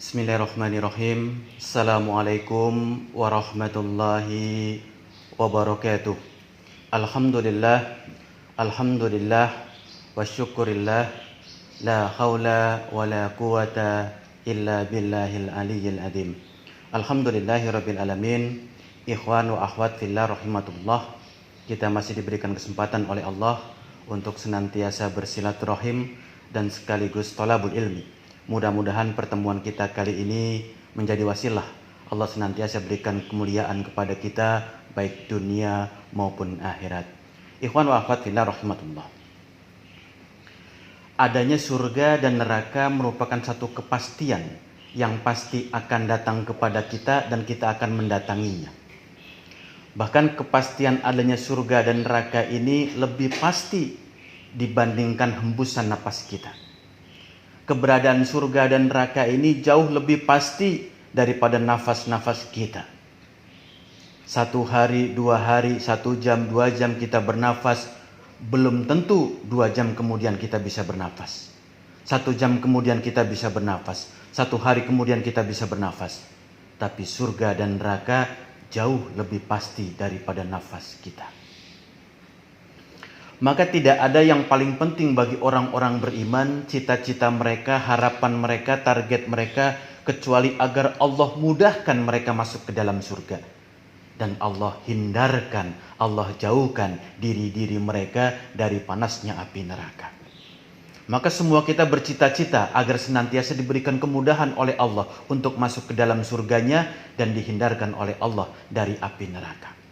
Bismillahirrahmanirrahim. Assalamualaikum warahmatullahi wabarakatuh. Alhamdulillah, alhamdulillah, wa syukurillah, la hawla wa la quwata illa billahil aliyyil azim. Alhamdulillahi rabbil alamin. Ikhwan wa akhwat fillah rahimatullah. Kita masih diberikan kesempatan oleh Allah untuk senantiasa bersilaturahim dan sekaligus thalabul ilmi. Mudah-mudahan pertemuan kita kali ini menjadi wasilah Allah senantiasa berikan kemuliaan kepada kita baik dunia maupun akhirat. Ikhwan wa akhwat fillah rahimatullah. Adanya surga dan neraka merupakan satu kepastian yang pasti akan datang kepada kita dan kita akan mendatanginya. Bahkan kepastian adanya surga dan neraka ini lebih pasti dibandingkan hembusan napas kita. Keberadaan surga dan neraka ini jauh lebih pasti daripada nafas-nafas kita. 1 hari, 2 hari, 1 jam, 2 jam kita bernafas, belum tentu 2 jam kemudian kita bisa bernafas. 1 jam kemudian kita bisa bernafas. 1 hari kemudian kita bisa bernafas. Tapi surga dan neraka jauh lebih pasti daripada nafas kita. Maka tidak ada yang paling penting bagi orang-orang beriman, cita-cita mereka, harapan mereka, target mereka, kecuali agar Allah mudahkan mereka masuk ke dalam surga. Dan Allah hindarkan, Allah jauhkan diri-diri mereka dari panasnya api neraka. Maka semua kita bercita-cita agar senantiasa diberikan kemudahan oleh Allah untuk masuk ke dalam surganya dan dihindarkan oleh Allah dari api neraka.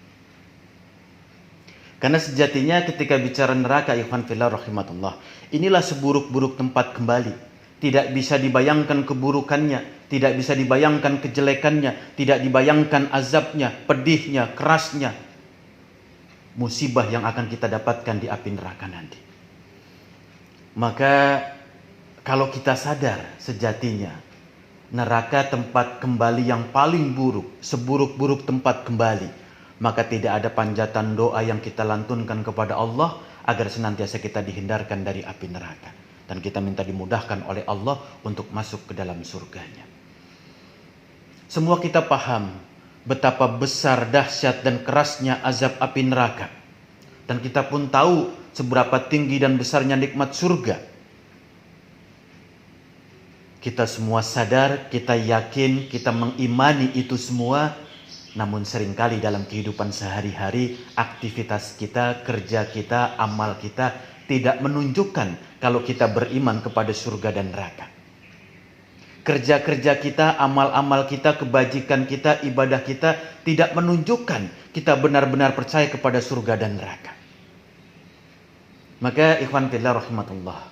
Karena sejatinya ketika bicara neraka, ikhwan fillah rahimatullah, inilah seburuk-buruk tempat kembali. Tidak bisa dibayangkan keburukannya, tidak bisa dibayangkan kejelekannya, tidak dibayangkan azabnya, pedihnya, kerasnya, musibah yang akan kita dapatkan di api neraka nanti. Maka kalau kita sadar sejatinya neraka tempat kembali yang paling buruk, seburuk-buruk tempat kembali, maka tidak ada panjatan doa yang kita lantunkan kepada Allah agar senantiasa kita dihindarkan dari api neraka. Dan kita minta dimudahkan oleh Allah untuk masuk ke dalam surganya. Semua kita paham betapa besar, dahsyat dan kerasnya azab api neraka. Dan kita pun tahu seberapa tinggi dan besarnya nikmat surga. Kita semua sadar, kita yakin, kita mengimani itu semua. Namun seringkali dalam kehidupan sehari-hari, aktivitas kita, kerja kita, amal kita tidak menunjukkan kalau kita beriman kepada surga dan neraka. Kerja-kerja kita, amal-amal kita, kebajikan kita, ibadah kita tidak menunjukkan kita benar-benar percaya kepada surga dan neraka. Maka ikhwan fillah rahimatullah,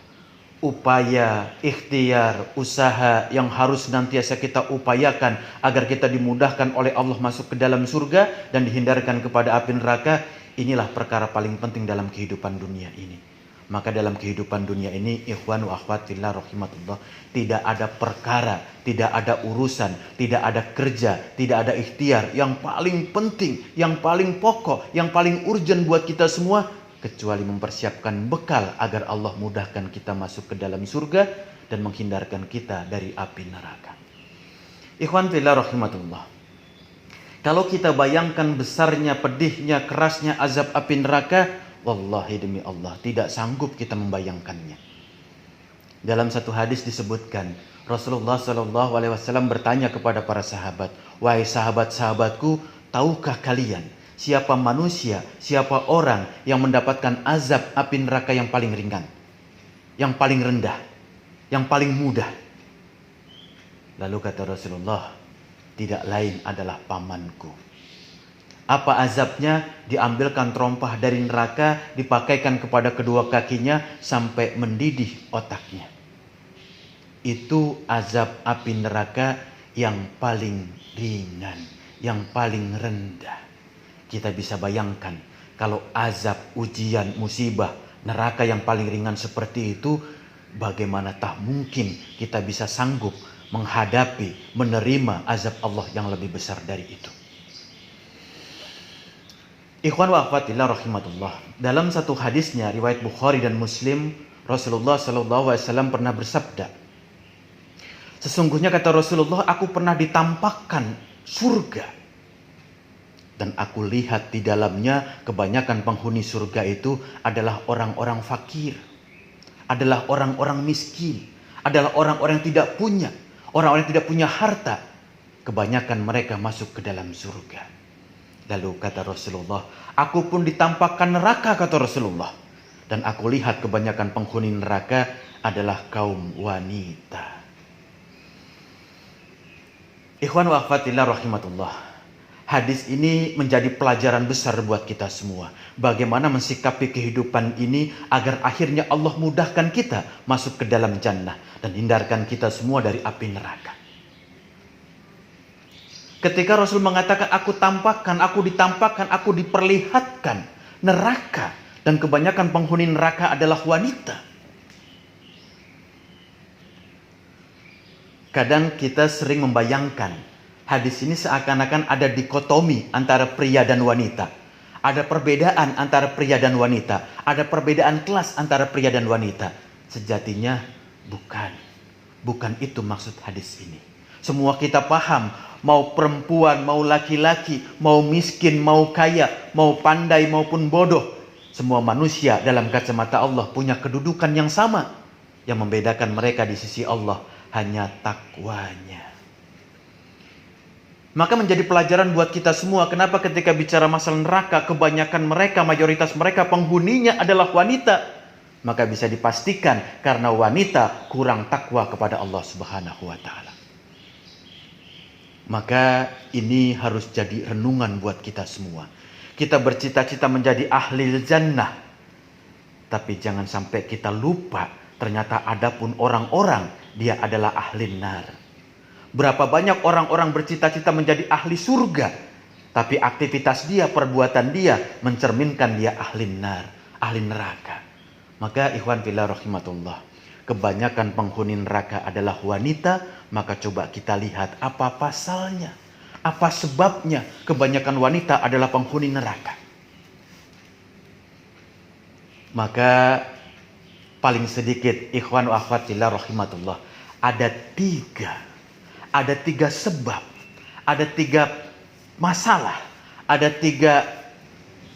upaya, ikhtiar, usaha yang harus senantiasa kita upayakan agar kita dimudahkan oleh Allah masuk ke dalam surga dan dihindarkan kepada api neraka, inilah perkara paling penting dalam kehidupan dunia ini. Maka dalam kehidupan dunia ini, ikhwan wa akhwat fillah rahimatullah, tidak ada perkara, tidak ada urusan, tidak ada kerja, tidak ada ikhtiar yang paling penting, yang paling pokok, yang paling urgent buat kita semua, kecuali mempersiapkan bekal agar Allah mudahkan kita masuk ke dalam surga dan menghindarkan kita dari api neraka. Ikhwan fillah rahimatullah, kalau kita bayangkan besarnya, pedihnya, kerasnya azab api neraka, wallahi demi Allah tidak sanggup kita membayangkannya. Dalam satu hadis disebutkan, Rasulullah SAW bertanya kepada para sahabat, "Wahai sahabat-sahabatku, tahukah kalian siapa manusia, siapa orang yang mendapatkan azab api neraka yang paling ringan, yang paling rendah, yang paling mudah?" Lalu kata Rasulullah, "Tidak lain adalah pamanku." Apa azabnya? Diambilkan terompah dari neraka, dipakaikan kepada kedua kakinya sampai mendidih otaknya. Itu azab api neraka yang paling ringan, yang paling rendah. Kita bisa bayangkan kalau azab, ujian, musibah, neraka yang paling ringan seperti itu, bagaimana tak mungkin kita bisa sanggup menghadapi, menerima azab Allah yang lebih besar dari itu. Ikhwan wa akhwatillah rahimatullah, dalam satu hadisnya riwayat Bukhari dan Muslim, Rasulullah SAW pernah bersabda, Sesungguhnya kata Rasulullah, aku pernah ditampakkan surga. Dan aku lihat di dalamnya kebanyakan penghuni surga itu adalah orang-orang fakir. Adalah orang-orang miskin. Adalah orang-orang yang tidak punya. Orang-orang yang tidak punya harta. Kebanyakan mereka masuk ke dalam surga. Lalu kata Rasulullah, aku pun ditampakkan neraka kata Rasulullah. Dan aku lihat kebanyakan penghuni neraka adalah kaum wanita. Ikhwan wa akhwatillah rahimatullah. Hadis ini menjadi pelajaran besar buat kita semua. Bagaimana mensikapi kehidupan ini agar akhirnya Allah mudahkan kita masuk ke dalam jannah. Dan hindarkan kita semua dari api neraka. Ketika Rasul mengatakan aku tampakkan, aku ditampakkan, aku diperlihatkan neraka. Dan kebanyakan penghuni neraka adalah wanita. Kadang kita sering membayangkan hadis ini seakan-akan ada dikotomi antara pria dan wanita. Ada perbedaan antara pria dan wanita. Ada perbedaan kelas antara pria dan wanita. Sejatinya bukan. Bukan itu maksud hadis ini. Semua kita paham. Mau perempuan, mau laki-laki, mau miskin, mau kaya, mau pandai maupun bodoh. Semua manusia dalam kacamata Allah punya kedudukan yang sama. Yang membedakan mereka di sisi Allah hanya takwanya. Maka menjadi pelajaran buat kita semua. Kenapa ketika bicara masalah neraka, kebanyakan mereka, mayoritas mereka penghuninya adalah wanita. Maka bisa dipastikan karena wanita kurang takwa kepada Allah Subhanahu wa Ta'ala. Maka ini harus jadi renungan buat kita semua. Kita bercita-cita menjadi ahli jannah. Tapi jangan sampai kita lupa ternyata ada pun orang-orang dia adalah ahli nar. Berapa banyak orang-orang bercita-cita menjadi ahli surga. Tapi aktivitas dia, perbuatan dia mencerminkan dia ahli nar, ahli neraka. Maka ikhwan fillah rahimatullah. Kebanyakan penghuni neraka adalah wanita. Maka coba kita lihat apa pasalnya. Apa sebabnya kebanyakan wanita adalah penghuni neraka. Maka paling sedikit ikhwan wa akhwatillah rahimatullah. Ada tiga sebab. Ada tiga masalah. Ada tiga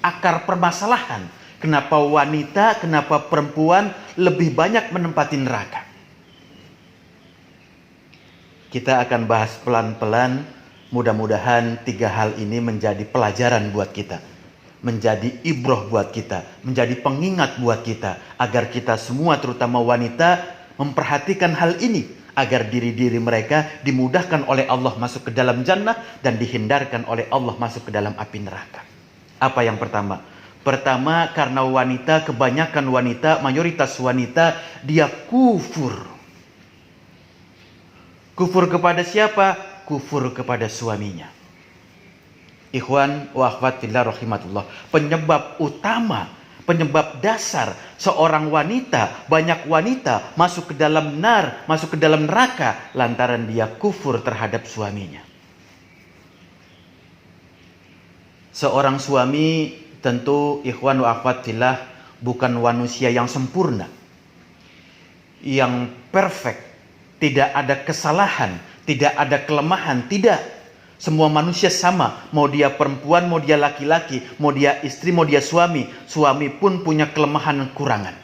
akar permasalahan. Kenapa wanita, kenapa perempuan lebih banyak menempati neraka. Kita akan bahas pelan-pelan. Mudah-mudahan tiga hal ini menjadi pelajaran buat kita. Menjadi ibroh buat kita. Menjadi pengingat buat kita. Agar kita semua terutama wanita memperhatikan hal ini. Agar diri-diri mereka dimudahkan oleh Allah masuk ke dalam jannah. Dan dihindarkan oleh Allah masuk ke dalam api neraka. Apa yang pertama? Pertama karena wanita, kebanyakan wanita, mayoritas wanita dia kufur. Kufur kepada siapa? Kufur kepada suaminya. Ikhwan wa akhwat fillah rahimatullah. Penyebab utama, penyebab dasar seorang wanita, banyak wanita masuk ke dalam nar, masuk ke dalam neraka lantaran dia kufur terhadap suaminya. Seorang suami tentu ikhwan wa akhwat fillah bukan manusia yang sempurna, yang perfect, tidak ada kesalahan, tidak ada kelemahan, tidak. Semua manusia sama, mau dia perempuan, mau dia laki-laki, mau dia istri, mau dia suami. Suami pun punya kelemahan dan kekurangan.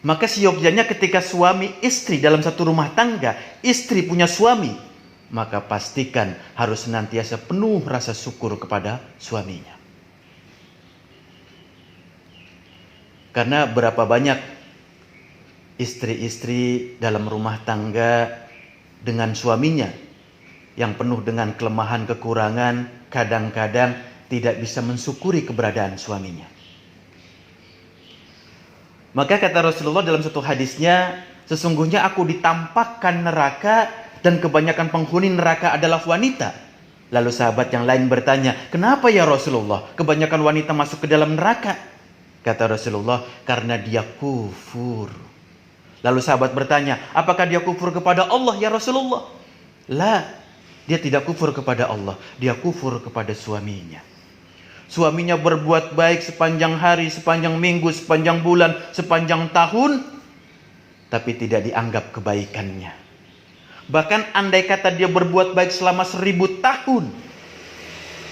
Maka seyogyanya ketika suami istri dalam satu rumah tangga, istri punya suami, maka pastikan harus senantiasa penuh rasa syukur kepada suaminya. Karena berapa banyak istri-istri dalam rumah tangga dengan suaminya yang penuh dengan kelemahan, kekurangan, kadang-kadang tidak bisa mensyukuri keberadaan suaminya. Maka kata Rasulullah dalam satu hadisnya, sesungguhnya aku ditampakkan neraka dan kebanyakan penghuni neraka adalah wanita. Lalu sahabat yang lain bertanya, kenapa ya Rasulullah kebanyakan wanita masuk ke dalam neraka? Kata Rasulullah, karena dia kufur. Lalu sahabat bertanya, apakah dia kufur kepada Allah ya Rasulullah? La, dia tidak kufur kepada Allah, dia kufur kepada suaminya. Suaminya berbuat baik sepanjang hari, sepanjang minggu, sepanjang bulan, sepanjang tahun. tapi tidak dianggap kebaikannya. Bahkan andai kata dia berbuat baik selama 1000 tahun,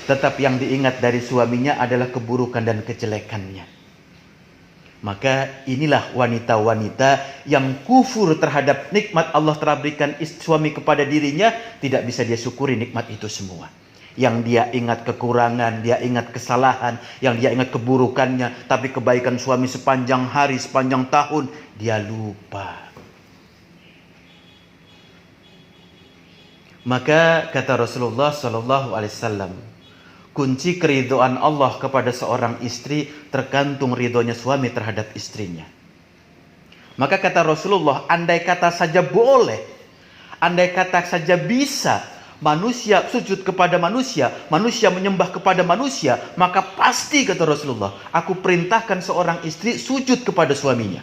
tetap yang diingat dari suaminya adalah keburukan dan kejelekannya. Maka inilah wanita-wanita yang kufur terhadap nikmat Allah telah berikan suami kepada dirinya, tidak bisa dia syukuri nikmat itu semua. Yang dia ingat kekurangan, dia ingat kesalahan, yang dia ingat keburukannya, tapi kebaikan suami sepanjang hari, sepanjang tahun, dia lupa. Maka kata Rasulullah SAW, kunci keridhaan Allah kepada seorang istri tergantung ridhonya suami terhadap istrinya. Maka kata Rasulullah, andai kata saja boleh, andai kata saja bisa manusia sujud kepada manusia, manusia menyembah kepada manusia, maka pasti kata Rasulullah, aku perintahkan seorang istri sujud kepada suaminya.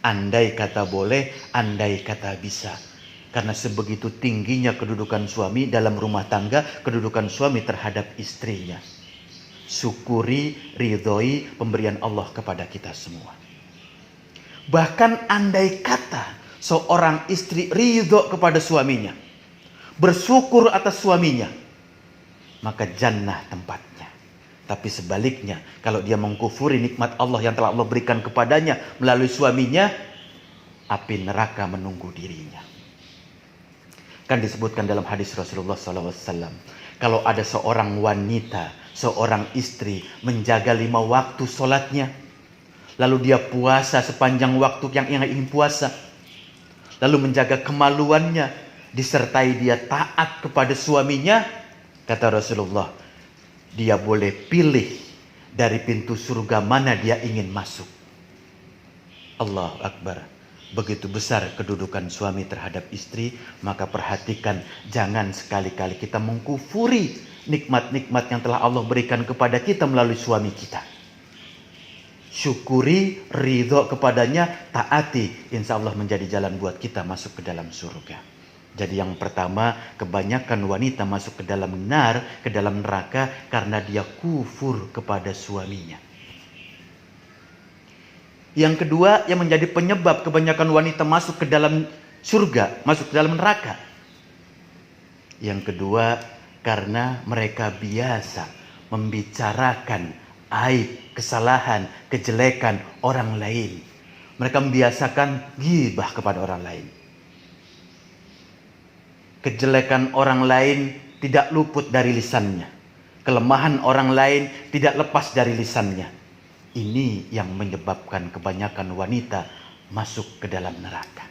Andai kata boleh, andai kata bisa. Karena sebegitu tingginya kedudukan suami dalam rumah tangga, kedudukan suami terhadap istrinya. Syukuri, ridhoi pemberian Allah kepada kita semua. Bahkan andai kata seorang istri ridho kepada suaminya, bersyukur atas suaminya, maka jannah tempatnya. Tapi sebaliknya, kalau dia mengkufuri nikmat Allah yang telah Allah berikan kepadanya melalui suaminya, api neraka menunggu dirinya. Kan disebutkan dalam hadis Rasulullah SAW, kalau ada seorang wanita, seorang istri menjaga 5 waktu sholatnya, lalu dia puasa sepanjang waktu yang ingin puasa, lalu menjaga kemaluannya, disertai dia taat kepada suaminya, kata Rasulullah, dia boleh pilih dari pintu surga mana dia ingin masuk. Allahu Akbar. Begitu besar kedudukan suami terhadap istri, maka perhatikan, jangan sekali-kali kita mengkufuri nikmat-nikmat yang telah Allah berikan kepada kita melalui suami kita. Syukuri, ridho kepadanya, taati, insya Allah menjadi jalan buat kita masuk ke dalam surga. Jadi yang pertama, kebanyakan wanita masuk ke dalam ke dalam neraka karena dia kufur kepada suaminya. Yang kedua, yang menjadi penyebab kebanyakan wanita masuk ke dalam surga, masuk ke dalam neraka. Yang kedua, karena mereka biasa membicarakan aib, kesalahan, kejelekan orang lain. Mereka membiasakan ghibah kepada orang lain. Kejelekan orang lain tidak luput dari lisannya. Kelemahan orang lain tidak lepas dari lisannya. Ini yang menyebabkan kebanyakan wanita masuk ke dalam neraka.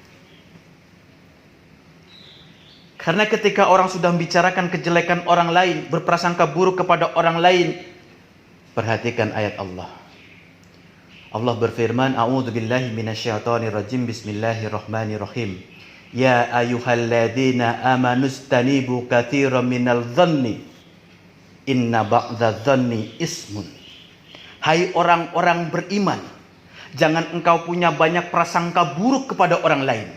Karena ketika orang sudah membicarakan kejelekan orang lain, berprasangka buruk kepada orang lain, perhatikan ayat Allah. Allah berfirman, A'udzubillahi minasyaitonirrajim, Bismillahirrahmanirrahim. Ya ayyuhalladzina amanustanibu katsiran minal dhanni, inna ba'dadz dhanni ismun. Hai orang-orang beriman, jangan engkau punya banyak prasangka buruk kepada orang lain.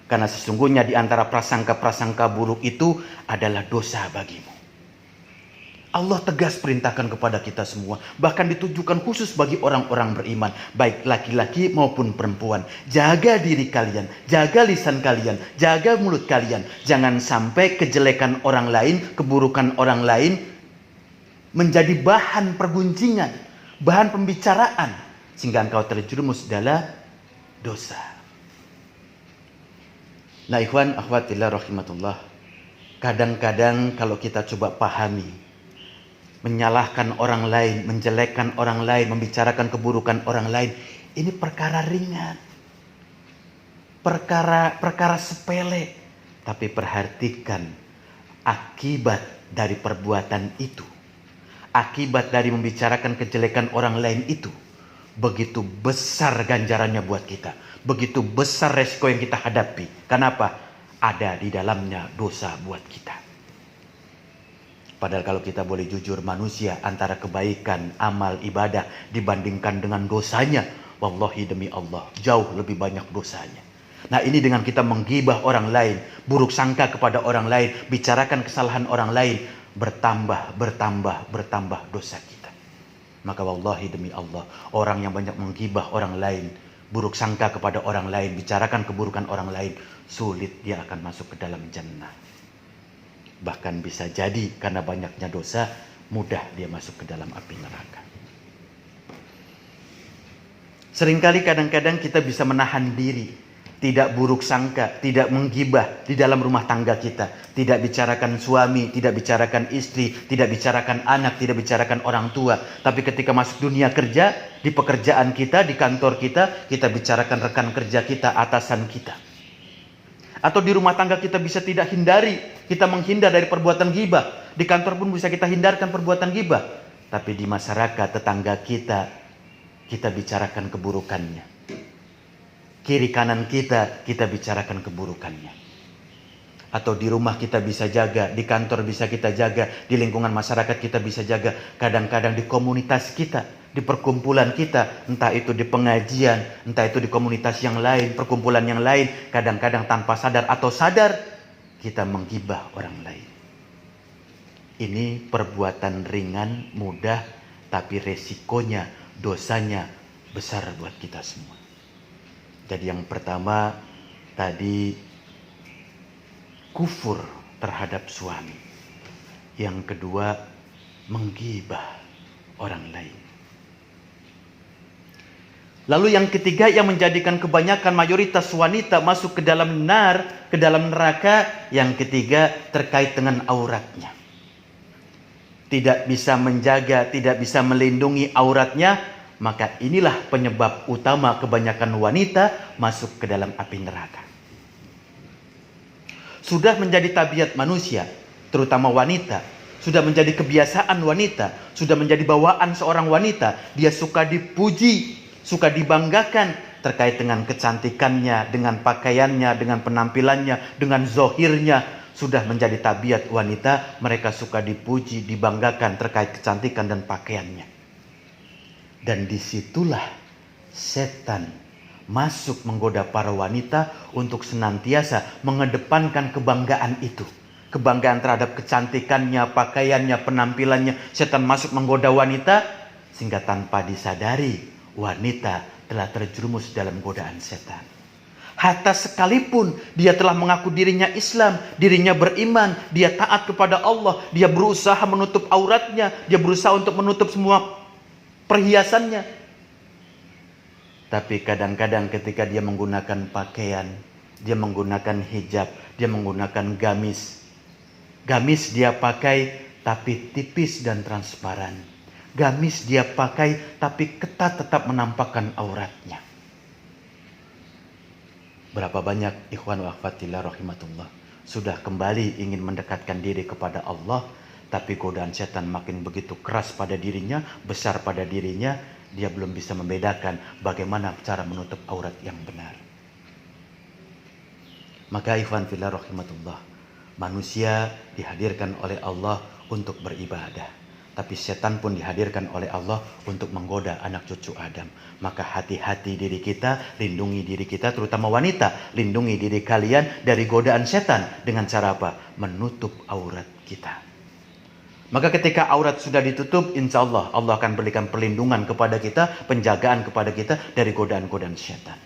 Karena sesungguhnya di antara prasangka-prasangka buruk itu adalah dosa bagimu. Allah tegas perintahkan kepada kita semua. Bahkan ditujukan khusus bagi orang-orang beriman. Baik laki-laki maupun perempuan. Jaga diri kalian, jaga lisan kalian, jaga mulut kalian. Jangan sampai kejelekan orang lain, keburukan orang lain menjadi bahan pergunjingan, bahan pembicaraan, sehingga engkau terjerumus dalam dosa. Nah ikhwan akhwatillah rahimatullah, kadang-kadang kalau kita coba pahami, menyalahkan orang lain, menjelekkan orang lain, membicarakan keburukan orang lain, ini perkara ringan, perkara sepele. Tapi perhatikan akibat dari perbuatan itu, akibat dari membicarakan kejelekan orang lain itu, begitu besar ganjarannya buat kita. Begitu besar resiko yang kita hadapi. Kenapa? Ada di dalamnya dosa buat kita. Padahal kalau kita boleh jujur, manusia antara kebaikan, amal, ibadah dibandingkan dengan dosanya, wallahi demi Allah, jauh lebih banyak dosanya. Nah ini dengan kita menggibah orang lain, buruk sangka kepada orang lain, bicarakan kesalahan orang lain, bertambah dosa kita. Maka wallahi demi Allah, orang yang banyak menggibah orang lain, buruk sangka kepada orang lain, bicarakan keburukan orang lain, sulit dia akan masuk ke dalam jannah. Bahkan bisa jadi karena banyaknya dosa, mudah dia masuk ke dalam api neraka. Seringkali kadang-kadang kita bisa menahan diri, tidak buruk sangka, tidak menggibah di dalam rumah tangga kita, tidak bicarakan suami, tidak bicarakan istri, tidak bicarakan anak, tidak bicarakan orang tua. Tapi ketika masuk dunia kerja, di pekerjaan kita, di kantor kita, kita bicarakan rekan kerja kita, atasan kita. Atau di rumah tangga kita bisa tidak hindari, kita menghindar dari perbuatan ghibah. Di kantor pun bisa kita hindarkan perbuatan ghibah. Tapi di masyarakat, tetangga kita bicarakan keburukannya. Kiri kanan kita bicarakan keburukannya. Atau di rumah kita bisa jaga, di kantor bisa kita jaga, di lingkungan masyarakat kita bisa jaga. Kadang-kadang di komunitas kita, di perkumpulan kita, entah itu di pengajian, entah itu di komunitas yang lain, perkumpulan yang lain, kadang-kadang tanpa sadar atau sadar, kita menggibah orang lain. Ini perbuatan ringan, mudah, tapi resikonya, dosanya besar buat kita semua. Jadi yang pertama tadi kufur terhadap suami. Yang kedua menggibah orang lain. Lalu yang ketiga yang menjadikan kebanyakan mayoritas wanita masuk ke dalam ke dalam neraka, yang ketiga terkait dengan auratnya. Tidak bisa menjaga, tidak bisa melindungi auratnya, maka inilah penyebab utama kebanyakan wanita masuk ke dalam api neraka. Sudah menjadi tabiat manusia, terutama wanita, sudah menjadi kebiasaan wanita, sudah menjadi bawaan seorang wanita, dia suka dipuji, suka dibanggakan terkait dengan kecantikannya, dengan pakaiannya, dengan penampilannya, dengan zohirnya. Sudah menjadi tabiat wanita, mereka suka dipuji, dibanggakan terkait kecantikan dan pakaiannya. Dan disitulah setan masuk menggoda para wanita untuk senantiasa mengedepankan kebanggaan itu. Kebanggaan terhadap kecantikannya, pakaiannya, penampilannya. Setan masuk menggoda wanita sehingga tanpa disadari wanita telah terjerumus dalam godaan setan. Hatta sekalipun dia telah mengaku dirinya Islam, dirinya beriman, dia taat kepada Allah, dia berusaha menutup auratnya, dia berusaha untuk menutup semua perhiasannya. Tapi kadang-kadang ketika dia menggunakan pakaian, dia menggunakan hijab, dia menggunakan gamis. Gamis dia pakai tapi tipis dan transparan. Gamis dia pakai tapi ketat tetap menampakkan auratnya. Berapa banyak ikhwan wa akhwat fillah rahimatullah sudah kembali ingin mendekatkan diri kepada Allah, tapi godaan setan makin begitu keras pada dirinya, besar pada dirinya, dia belum bisa membedakan bagaimana cara menutup aurat yang benar. Maka ikhwan fillah rahimatullah, manusia dihadirkan oleh Allah untuk beribadah, tapi setan pun dihadirkan oleh Allah untuk menggoda anak cucu Adam. Maka hati-hati diri kita, lindungi diri kita, terutama wanita, lindungi diri kalian dari godaan setan dengan cara apa? Menutup aurat kita. Maka ketika aurat sudah ditutup, insya Allah Allah akan berikan perlindungan kepada kita, penjagaan kepada kita dari godaan-godaan setan.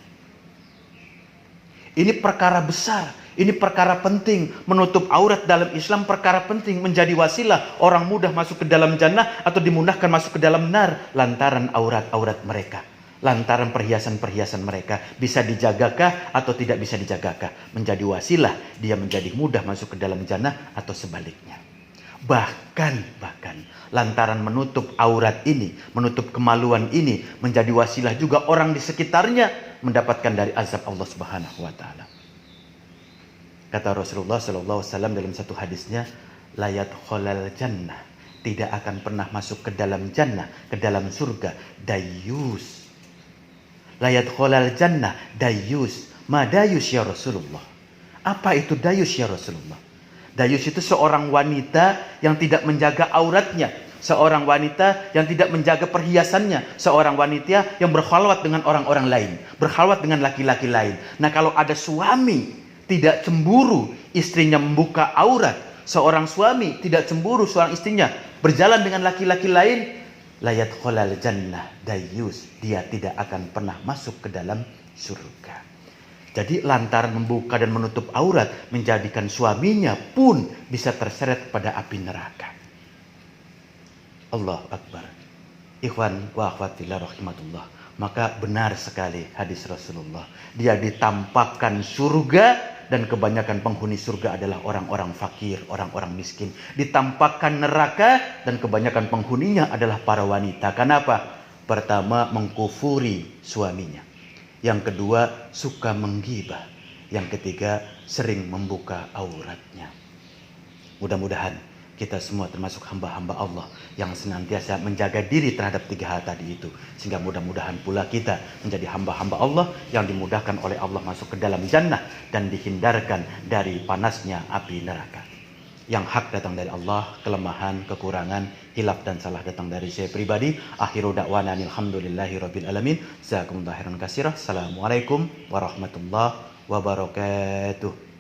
Ini perkara besar, ini perkara penting. Menutup aurat dalam Islam perkara penting, menjadi wasilah orang mudah masuk ke dalam jannah atau dimudahkan masuk ke dalam nar lantaran aurat-aurat mereka, lantaran perhiasan-perhiasan mereka. Bisa dijagakah atau tidak bisa dijagakah? Menjadi wasilah dia menjadi mudah masuk ke dalam jannah atau sebaliknya. Bahkan lantaran menutup aurat ini, menutup kemaluan ini, menjadi wasilah juga orang di sekitarnya mendapatkan dari azab Allah Subhanahu wa taala. Kata Rasulullah sallallahu alaihi wasallam dalam satu hadisnya, la yadkhulul jannah, tidak akan pernah masuk ke dalam jannah, ke dalam surga, dayus. La yadkhulul jannah dayus. Ma dayus ya Rasulullah? Apa itu dayus ya Rasulullah? Dayus itu seorang wanita yang tidak menjaga auratnya, seorang wanita yang tidak menjaga perhiasannya, seorang wanita yang berkhalwat dengan orang-orang lain, berkhalwat dengan laki-laki lain. Nah, kalau ada suami tidak cemburu istrinya membuka aurat, seorang suami tidak cemburu seorang istrinya berjalan dengan laki-laki lain, layat kholal jannah dayus, dia tidak akan pernah masuk ke dalam surga. Jadi lantaran membuka dan menutup aurat menjadikan suaminya pun bisa terseret kepada api neraka. Allahu Akbar. Ikhwan wa akhwat fillah rahimatullah. Maka benar sekali hadis Rasulullah. Dia ditampakkan surga dan kebanyakan penghuni surga adalah orang-orang fakir, orang-orang miskin. Ditampakkan neraka dan kebanyakan penghuninya adalah para wanita. Kenapa? Pertama, mengkufuri suaminya. Yang kedua, suka menggibah. Yang ketiga, sering membuka auratnya. Mudah-mudahan kita semua termasuk hamba-hamba Allah yang senantiasa menjaga diri terhadap 3 hal tadi itu. Sehingga mudah-mudahan pula kita menjadi hamba-hamba Allah yang dimudahkan oleh Allah masuk ke dalam jannah dan dihindarkan dari panasnya api neraka. Yang hak datang dari Allah, kelemahan, kekurangan, hilaf dan salah datang dari saya pribadi. Akhiru da'wana alhamdulillahi rabbil alamin. Jazakumullahu khairan katsira. Assalamualaikum warahmatullahi wabarakatuh.